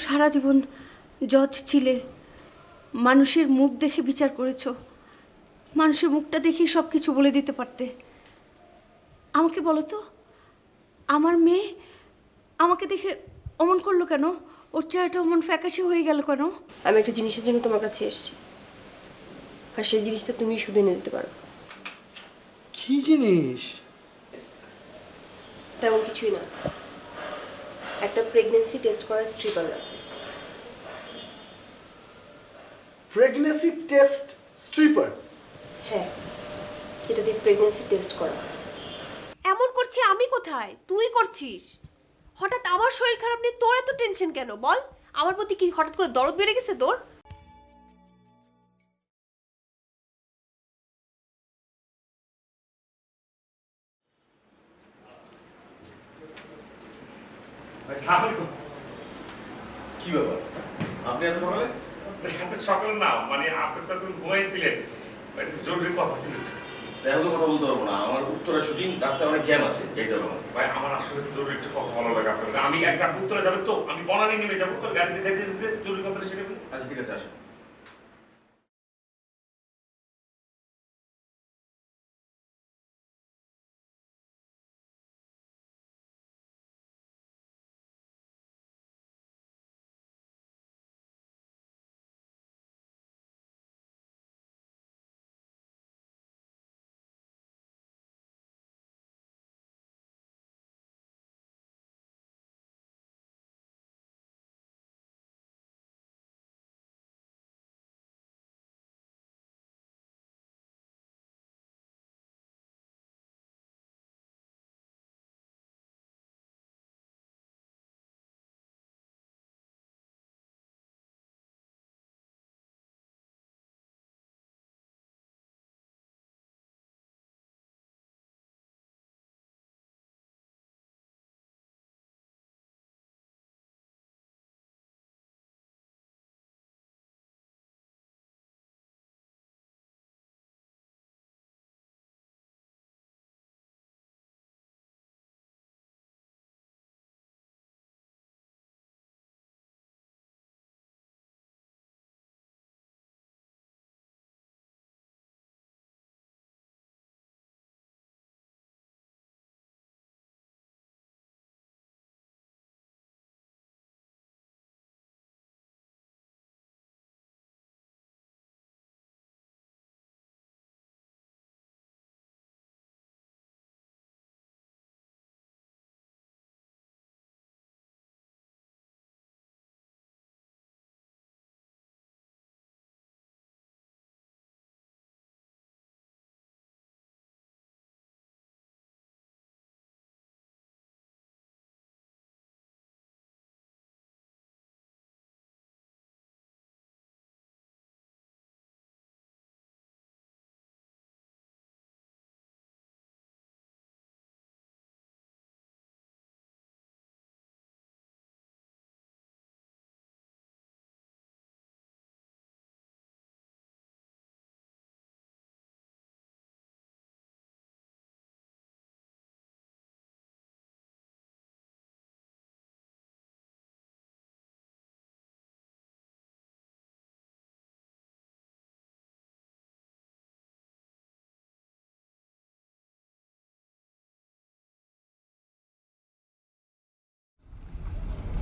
সারা জীবন জজ ছিলে, মানুষের মুখ দেখে বিচার করেছো, মানুষের মুখটা দেখেই সব কিছু বলে দিতে পারতে। আমাকে বলো তো, আমার মেয়ে আমাকে দেখে অমন করলো কেন? ওর চেহারাটা অমন ফ্যাকাশে হয়ে গেল কেন? আমি একটা জিনিসের জন্য তোমার কাছে এসেছি, আর সেই জিনিসটা তুমি শুধু এনে দিতে পারো। কি জিনিস? তেমন কিছুই না, একটা প্রেগন্যান্সি টেস্ট করা স্ট্রিপার লাগবে। Pregnancy test stripper? হ্যাঁ, যেটা দিয়ে প্রেগন্যান্সি টেস্ট করা। এমন করছি আমি কোথায়? তুই করছিস। হঠাৎ আমার শরীর খারাপ নিয়ে তোর এত টেনশন কেন বল? আমার প্রতি কি হঠাৎ করে দরদ বেড়ে গেছে তোর? কি ব্যাপার, আপনি এত সকালে? সকালে না, মানে আপনি তো এখন ঘুমাইছিলেন, একটা জরুরি কথা ছিল। এখন তো কথা বলতে পারবো না, আমার উত্তরা শুটিং, রাস্তায় অনেক জ্যাম আছে, যেতে হবে আমার। ভাই আমার আসলে জরুরি একটা কথা বলা লাগে আপনাকে। আমি একটা উত্তরে যাবেন তো, আমি বনানী নেমে যাবো, তোর গাড়িতে যাইতে যেতে জরুরি কথাটা সেরে ফেলি। আচ্ছা ঠিক আছে, আসুন।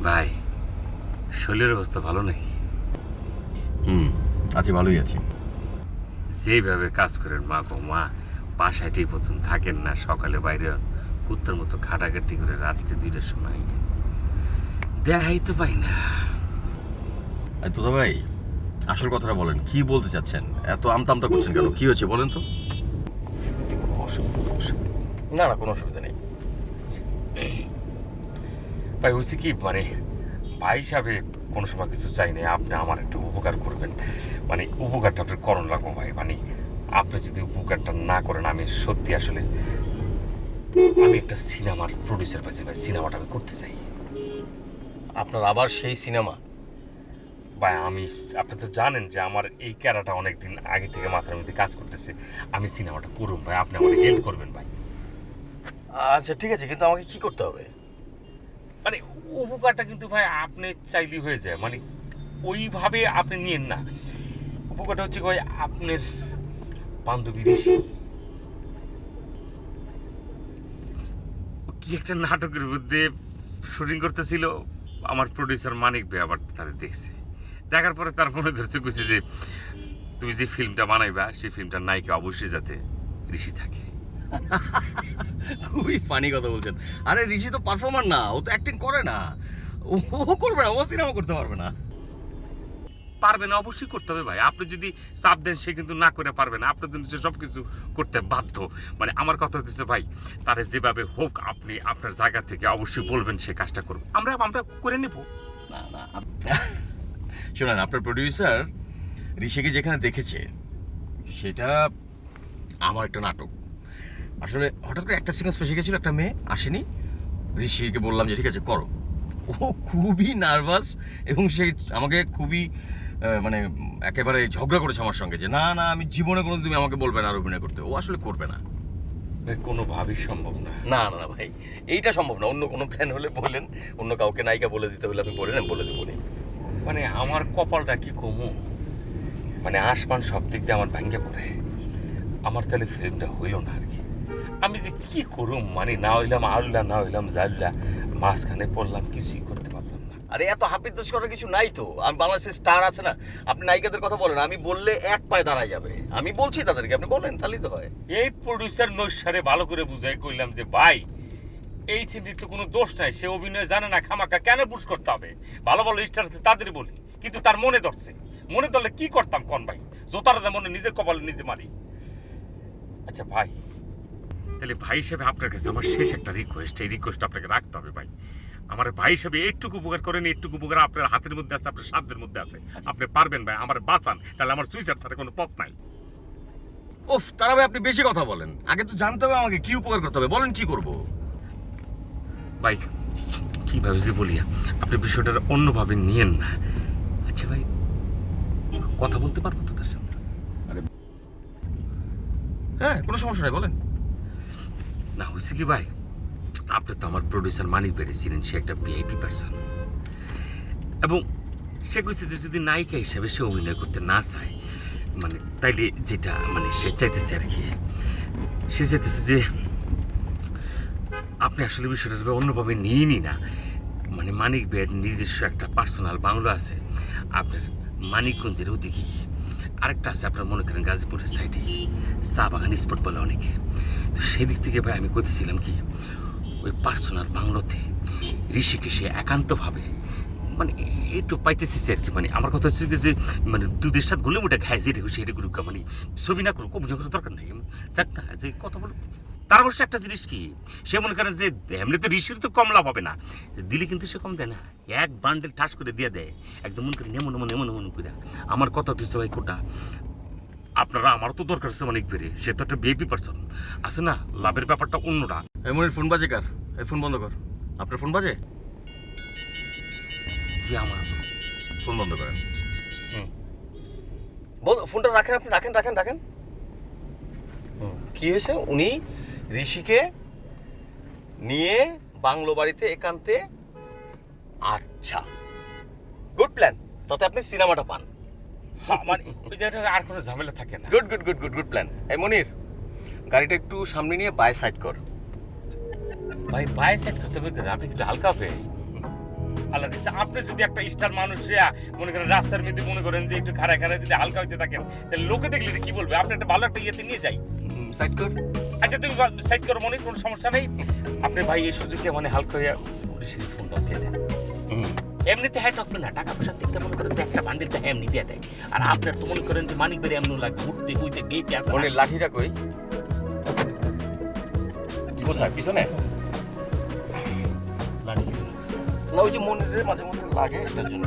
ভাই, শরীরের অবস্থা ভালো নাকি? আছি, ভালোই আছি। যেভাবে কাজ করেন মা গো মা, বাসায় ঠিক মতন থাকেন না, সকালে বাইরে কুত্তার মতো খাটাখাটি করে রাত্রে 2টার সময় দেখাই তো পাই না। তোতা ভাই, আসল কথাটা বলেন, কি বলতে চাচ্ছেন? এত আমতা করছেন কেন? কি হয়েছে বলেন তো? না না, কোনো অসুবিধা নেই ভাই। হয়েছে কি, মানে ভাই হিসাবে কোনো সময় কিছু চাই না, আপনি আমার একটু উপকার করবেন। মানে উপকারটা আপনার করণ লাগবো ভাই। মানে আপনি যদি উপকারটা না করেন, আমি সত্যি আসলে আমি একটা সিনেমার প্রডিউসার পাইছি ভাই, সিনেমাটা আমি করতে চাই। আপনার আবার সেই সিনেমা? ভাই আমি, আপনি তো জানেন যে আমার এই ক্যারাটা অনেকদিন আগে থেকে মাথার মধ্যে কাজ করতেছে। আমি সিনেমাটা করুন ভাই, আপনি আমার হেল্প করবেন ভাই। আচ্ছা ঠিক আছে, কিন্তু আমাকে কি করতে হবে? মানে উপকারটা কিন্তু ভাই আপনি চাইলেই হয়ে যায়, মানে ওইভাবে আপনি নিয়েন না। উপকারটা হচ্ছে ভাই আপনার বান্ধবী ঋষি কি একটা নাটকের মধ্যে শুটিং করতেছিল, আমার প্রডিউসার মানিক ভাই আবার তাদের দেখছে, দেখার পরে তার মনে ধরছে কইছে যে তুমি যে ফিল্মটা বানাইবা সেই ফিল্মটার নায়িকা অবশ্যই যাতে ঋষি থাকে। খুবই ফানি কথা বলছেন। আরে ঋষি তো পারফর্মার না, ও তো অ্যাক্টিং করে না, ও করবে না, ও সিনেমা করতে পারবে না। পারবে না, অবশ্যই করতে হবে ভাই। আপনি যদি চাপ দেন সে কিন্তু না করে পারবে না, আপনার জন্য সে সব কিছু করতে বাধ্য। মানে আমার কথা হচ্ছে ভাই, তারে যেভাবে হোক আপনি আপনার জায়গা থেকে অবশ্যই বলবেন সে কাজটা করবে, আমরা আমরা করে নেব। না না শোনেন, আপনার প্রডিউসার ঋষিকে যেখানে দেখেছে সেটা আমার একটা নাটক। আসলে হঠাৎ করে একটা সিকোয়েন্স ফেসে গেছিল, একটা মেয়ে আসেনি, ঋষিকে বললাম যে ঠিক আছে করো, ও খুবই নার্ভাস এবং সে আমাকে খুবই মানে একেবারে ঝগড়া করেছে আমার সঙ্গে যে না না আমি জীবনে কোনো তুমি আমাকে বলবে না আর অভিনয় করতে। ও আসলে করবে না। ভাই কোনোভাবেই সম্ভব না। না না না ভাই, এইটা সম্ভব না। অন্য কোনো প্ল্যান হলে বললেন, অন্য কাউকে নায়িকা বলে দিতে হলে আপনি বলেন, আমি বলে দেবো। মানে আমার কপালটা কি কমু, মানে আসমান সব দিক দিয়ে আমার ভাঙ্গে পড়ে, আমার তাহলে ফিল্মটা হইল না আর কি। আমি যে কি করুম, মানে না হইলাম আল্লাহ, না হইলাম জাল্লা, মাঝখানে পড়লাম, কিছুই করতে পারলাম না। আরে এত হাপিত্তাস করার কিছু নাই তো। আমি বাংলাদেশের স্টার আছে না, আপনি নায়িকাদের কথা বলেন, আমি বললে এক পায়ে দাঁড়ায় যাবে। আমি বলছি তাদেরকে, আপনি বলেন তাহলেই তো হয়। এই প্রডিউসার নৈশারে ভালো করে বুঝাই কইলাম যে ভাই এই ছেলেটির তো কোনো দোষ নাই, সে অভিনয় জানে না, খামাকা কেন পুশ করতে হবে? ভালো ভালো স্টার আছে তাদেরই বলি, কিন্তু তার মনে ধরছে। মনে ধরলে কি করতাম কোন ভাই, জোতার মনে নিজের কপালে নিজে মারি। আচ্ছা ভাই, তাহলে ভাই হিসেবে আপনার কাছে আমার শেষ একটা রিকোয়েস্ট, এই রিকোয়েস্ট আপনাকে রাখতে হবে ভাই। আমার ভাই হিসেবে একটুকু উপকার করেন, একটুকু উপকার আপনার হাতের মধ্যে আছে, আপনার সাধ্যের মধ্যে আছে, আপনি পারবেন ভাই, আমার বাঁচান, তাহলে আমার সুইসাইড ছাড়া কোনো পথ নাই। ওফ তারা ভাই আপনি বেশি কথা বলেন, আগে তো জানতে হবে আমাকে কি উপকার করতে হবে, বলেন কি করব। ভাই কিভাবে যে বলি, আপনি বিষয়টা অন্যভাবে নিয়েন না। আচ্ছা ভাই, কথা বলতে পারবো তো তার সঙ্গে? হ্যাঁ কোনো সমস্যা নাই, বলেন। না হয়েছে কি ভাই, আপনি তো আমার প্রডিউসার মানিক বেরিয়েছিলেন, সে একটা ভিআইপি পারসন, এবং সে কইছে যে যদি নায়িকা হিসাবে সে অভিনয় করতে না চায়, মানে তাইলে যেটা মানে সে চাইতেছে আর কি, সে চাইতেছে যে আপনি আসলে বিষয়টা অন্যভাবে নিয়েনি না। মানে মানিক বের নিজস্ব একটা পার্সোনাল বাংলো আছে আপনার মানিকগঞ্জের ওদিকে, আরেকটা আছে আপনার মনে করেন গাজীপুরের সাইডে, চা বাগান স্পট বলে অনেকে। তো সেদিক থেকে ভাই আমি কইতেছিলাম কি, ওই পার্সোনাল বাংলোতে ঋষিকে সে একান্তভাবে মানে একটু পাইতেছি আর কি। মানে আমার কথা হচ্ছে যে মানে দুধের সাথে গুলে মোটা খায় যেটা সেটা করুক, মানে ছবি না করুক, অভিযোগ করার দরকার নেই, যাক না যে কথা বলো। তার অবশ্য একটা জিনিস কি, সে মনে করেন যে এমনি তো ঋষির তো কম লাভ হবে না, দিলে কিন্তু সে কম দেয় না, এক বান্ডেল ঠাস করে দিয়ে দেয়, একদম মনে করি নেমন মনে এমন মনে করে। আমার কথা হচ্ছে ভাই কোটা, আপনারা আমারও তো দরকার আছে অনেক বেড়ে, সে তো একটা ভিআইপি পারসন আছে না, লাভের ব্যাপারটা অন্যটা। এমনের ফোন বাজে কার? এই ফোন বন্ধ কর। আপনার ফোন বাজে? যে আমার ফোন বন্ধ করেন। বল ফোনটা রাখেন, আপনি রাখেন রাখেন রাখেন। কি হয়েছে? উনি ঋষিকে নিয়ে বাংলো বাড়িতে একান্তে, আচ্ছা গুড প্ল্যান, তাতে আপনি সিনেমাটা পান। মানে ওই জায়গাটা আর কোনো ঝামেলা থাকে না। Good good good good good plan. এই মনির, গাড়িটা একটু সামনে নিয়ে বাই সাইড কর। ভাই বাই সাইড করতে হবে, আপনি কিন্তু হালকা হবে। আল্লাহ দিচ্ছে, আপনি যদি একটা স্টার মানুষ মনে করেন রাস্তার মধ্যে মনে করেন যে একটু খাড়ায় খাড়ায় যদি হালকা হইতে থাকেন, তাহলে লোকে দেখলে কি বলবে? আপনি একটা ভালো একটা ইয়েতে নিয়ে যাই। সাইড কর। আচ্ছা তুমি সাইড করো মনে, কোনো সমস্যা নেই। আপনি ভাই এই সুযোগে মানে হালকা হইয়া পুলিশের ফোনটা দিয়ে দেন। এমনিতে হ্যাঁ ঠকবে না, টাকা পয়সার দিকটা মনে করেন যে একটা বান্ডিলটা এমনি দিয়ে দেয়। আর আপনার তো মনে করেন যে মানিক বেড়ে এমন লাগবে, উঠতে উইতে গেই পেঁয়াজ। মনির লাঠিটা কই? কোথায়? পিছনে? লাঠি কিছু না। না ওই যে মনিরের মাঝে মধ্যে লাগে, এটার জন্য।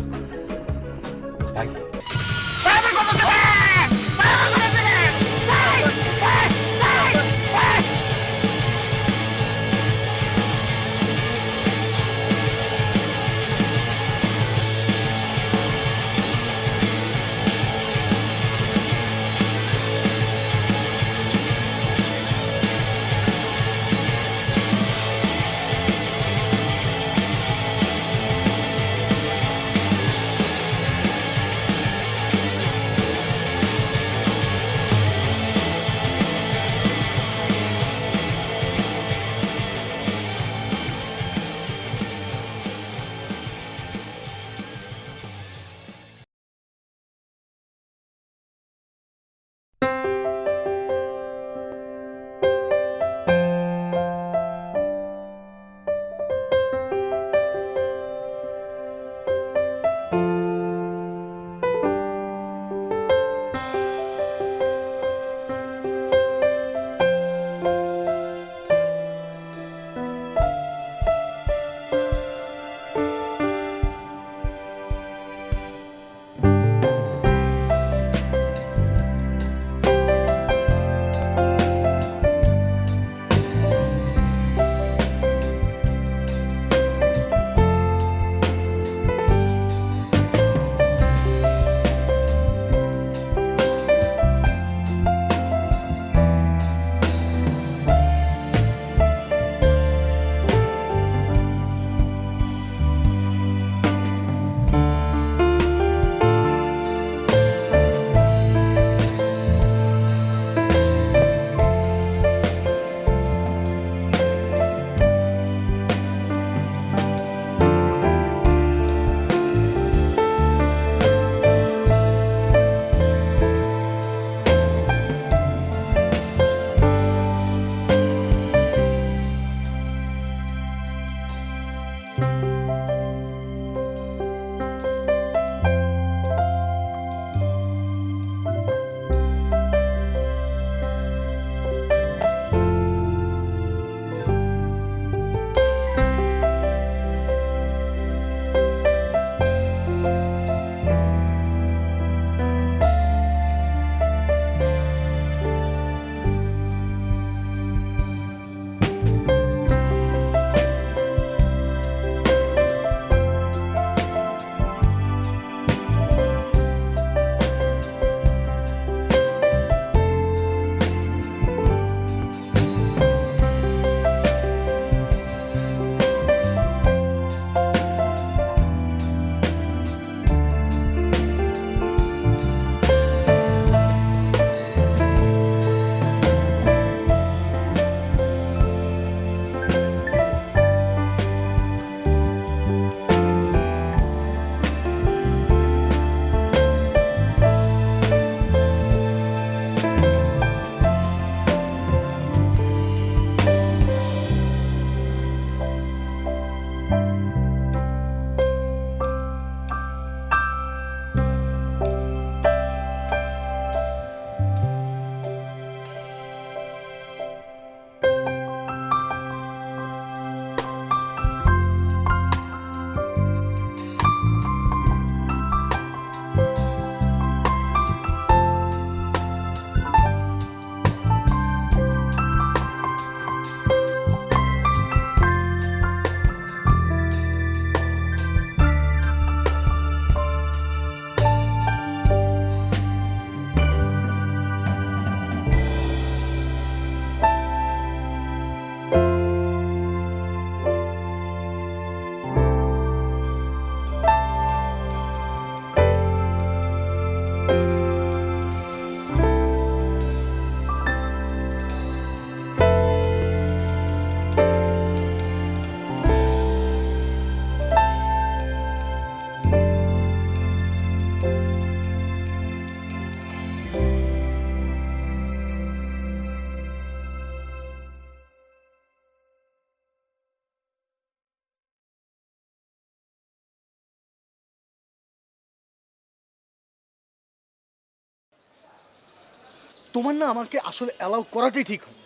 তোমার না আমাকে আসলে অ্যালাউ করাটাই ঠিক হয়।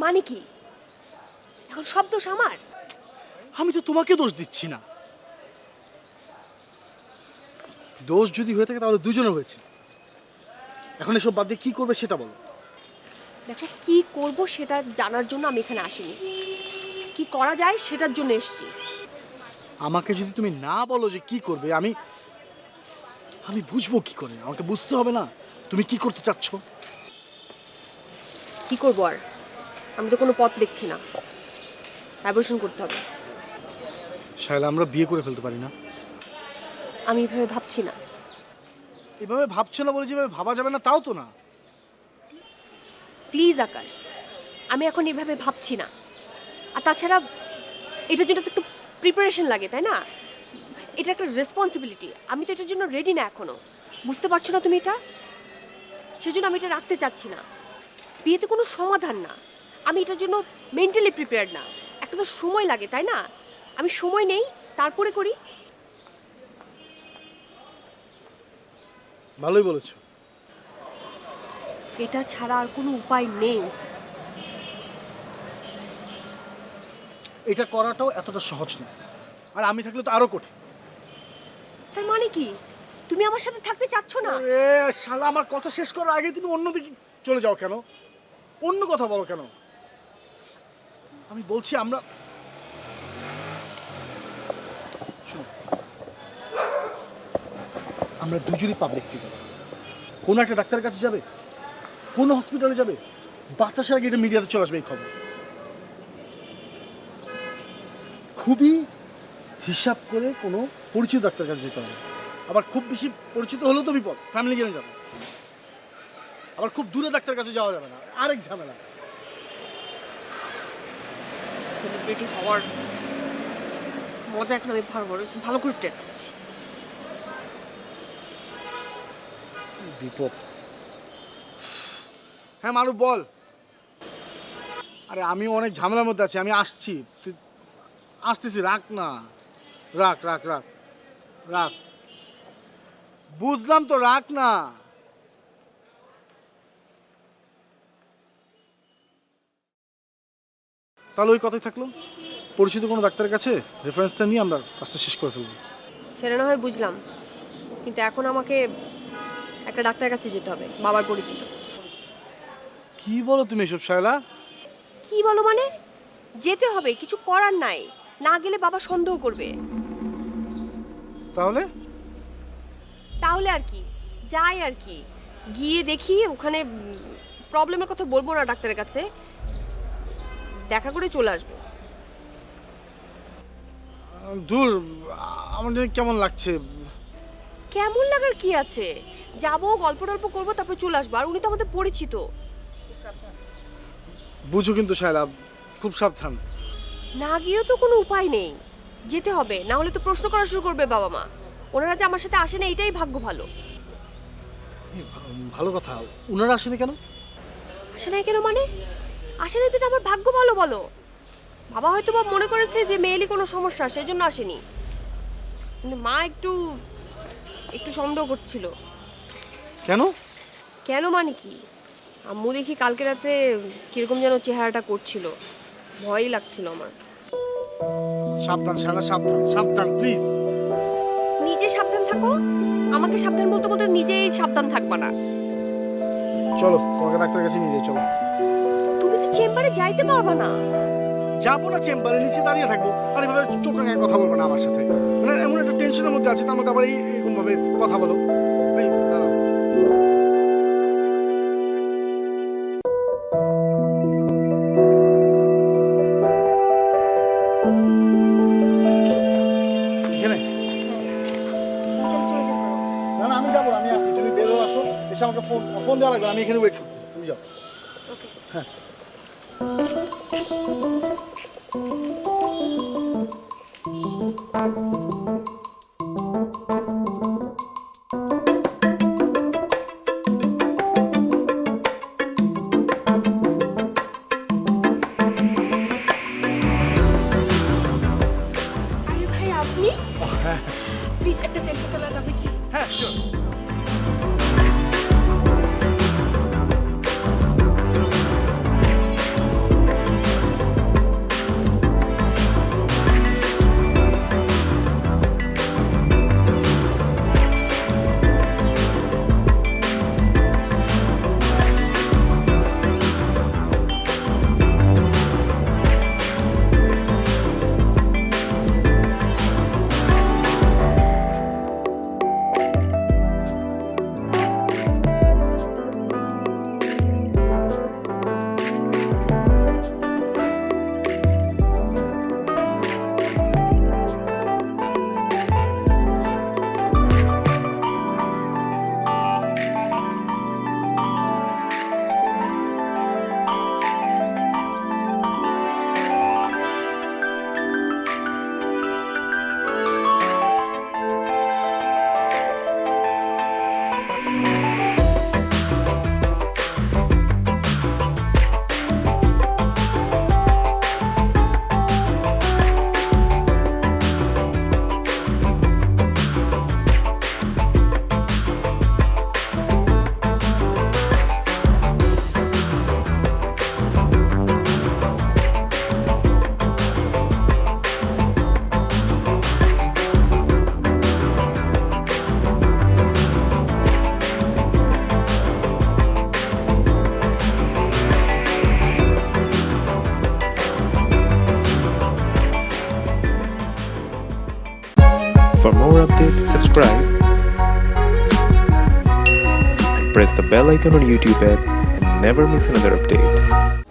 মানে কি এখন সব দোষ আমার? আমি তো তোমাকে দোষ দিচ্ছি না, দোষ যদি হয়ে থাকে তাহলে দুজনের হয়েছে। এখন এসব বাদ দিয়ে কি করবে সেটা বলো। দেখো, কি করব সেটা জানার জন্য আমি এখানে আসিনি, কি করা যায় সেটার জন্য এসেছি। আমাকে যদি তুমি না বলো যে কি করবে, আমি আমি বুঝবো কি করে? আমাকে বুঝতে হবে না তুমি কি করতে চাচ্ছ। কি করবো আর, আমি তো কোনো পথ দেখছি না, অ্যাবর্শন করতে হবে। শায়লা, আমরা বিয়ে করে ফেলতে পারি না? আমি এভাবে ভাবছি না। এভাবে ভাবছো না বলে যেভাবে ভাবা যাবে না তাও তো না। প্লিজ আকাশ, আমি এখন এভাবে ভাবছি না। আর তাছাড়া এটার জন্য তো একটু প্রিপারেশন লাগে, তাই না? এটা একটা রেসপন্সিবিলিটি, আমি তো এটার জন্য রেডি না এখনো। বুঝতে পারছো না তুমি এটা? সেজন্য আমি এটা রাখতে চাচ্ছি না। বিয়েতে কোনো সমাধান না, আমি এটার জন্য মেন্টালি প্রিপেয়ার্ড না। একটা তো সময় লাগে, তাই না? আমি সময় নেই, তারপরে করি। ভালোই বলেছো। এটা ছাড়া আর কোনো উপায় নেই। এটা করাটাও এতটা সহজ না, আর আমি থাকলে তো আরো কঠিন। তার মানে কি তুমি আমার সাথে থাকতে চাচ্ছ না? এ শালা, আমার কথা শেষ করার আগে তুমি অন্যদিকে চলে যাও কেন? অন্য কথা বলো কেন? আমি বলছি আমরা শোনো, আমরা দুজনই পাবলিক ফিগার। কোনো একটা ডাক্তারের কাছে যাবে, কোনো হসপিটালে যাবে, বাতাসের আগে এটা মিডিয়াতে চলে আসবে এই খবর। খুবই হিসাব করে কোনো পরিচিত ডাক্তারের কাছে যেতে হবে। আবার খুব বেশি পরিচিত হলেও তো বিপদ, ফ্যামিলি জেনে যাবে। আবার খুব দূরে ডাক্তারের কাছে যাওয়া যাবে না, আরেক ঝামেলা। সেলিব্রিটি হওয়ার মজা এখন আমি ভালো করে টের পাচ্ছি। বিপদ। হ্যাঁ মারুফ, বল। আরে আমি অনেক ঝামেলার মধ্যে আছি, আমি আসছি। তুই আসতেছি, রাখ না, রাখ রাখ রাখ রাখ। বুঝলাম তো, রাখ না। তাহলে ওই কথাই থাকলো, পরিচিত কোনো ডাক্তারের কাছে রেফারেন্সটা নিয়ে আমরা কাজটা শেষ করে ফেলবো। সেটা না হয় বুঝলাম, কিন্তু এখন আমাকে একটা ডাক্তারের কাছে যেতে হবে, বাবার পরিচিত। কি বলো তুমি এসব শায়লা? কি বলো মানে? যেতে হবে, কিছু করার নাই। না গেলে বাবা সন্দেহ করবে। তাহলে তাহলে আর কি, যাই আর কি, গিয়ে দেখি ওখানে প্রবলেমের কথা বলবো না ডাক্তারের কাছে, দেখা করে চলে আসবো। দূর, আমার জন্য কেমন লাগছে। কেমন লাগার কি আছে, যাবো, গল্প টল্প করবো, তারপর চলে আসবো। আর উনি তো আমাদের পরিচিত। বুঝো কিন্তু শায়লা, খুব সাবধান। না গিয়েও তো কোনো উপায় নেই, যেতে হবে, না হলে তো প্রশ্ন করা শুরু করবে বাবা মা। ওনারা যে আমার সাথে আসে না, এটাই ভাগ্য ভালো। ভালো কথা, ওনারা আসেনি কেন? আসে নাই কেন মানে? আসে নাই তো, এটা আমার ভাগ্য ভালো বলো। বাবা হয়তো বা মনে করেছে যে মেয়েলি কোনো সমস্যা, সেই জন্য আসেনি। কিন্তু মা একটু একটু সন্দেহ করছিল। কেন? কেন মানে কি, আম্মু দেখি কালকে রাতে কিরকম যেন চেহারাটা করছিল, ভয়ই লাগছিল আমার। সাবধান শালা, সাবধান সাবধান, প্লিজ। নিজে সাবধান থাকো, আমাকে সাবধান বলতে বলতে নিজেই সাবধান থাকবা না। চলো, তোমাকে ডাক্তারের কাছে নিয়ে যাই, চলো। তুমি তো চেম্বারে যাইতে পারবা না। যাবো না, চেম্বারে নিচে দাঁড়িয়ে থাকবো, আর এভাবে চোখ রাঙায় কথা বলবো না আমার সাথে। মানে এমন একটা টেনশনের মধ্যে আছে, তার মধ্যে আবার এইরকম ভাবে কথা বলো। এই দাঁড়াও। এখানে? চলে যেতে পারো। না না, আমি যাবো না, আমি আছি। তুমি বেরো, আসো, এসে আমাকে ফোন দেওয়া লাগবে না, আমি এখানে ওয়েট করছি, তুমি যাও। ওকে। হ্যাঁ। আরে ভাই, আপনি হ্যাঁ প্লিজ একটা সেলফি তোলা যাবে কি? হ্যাঁ, sure. subscribe and press the bell icon on YouTube app and never miss another update.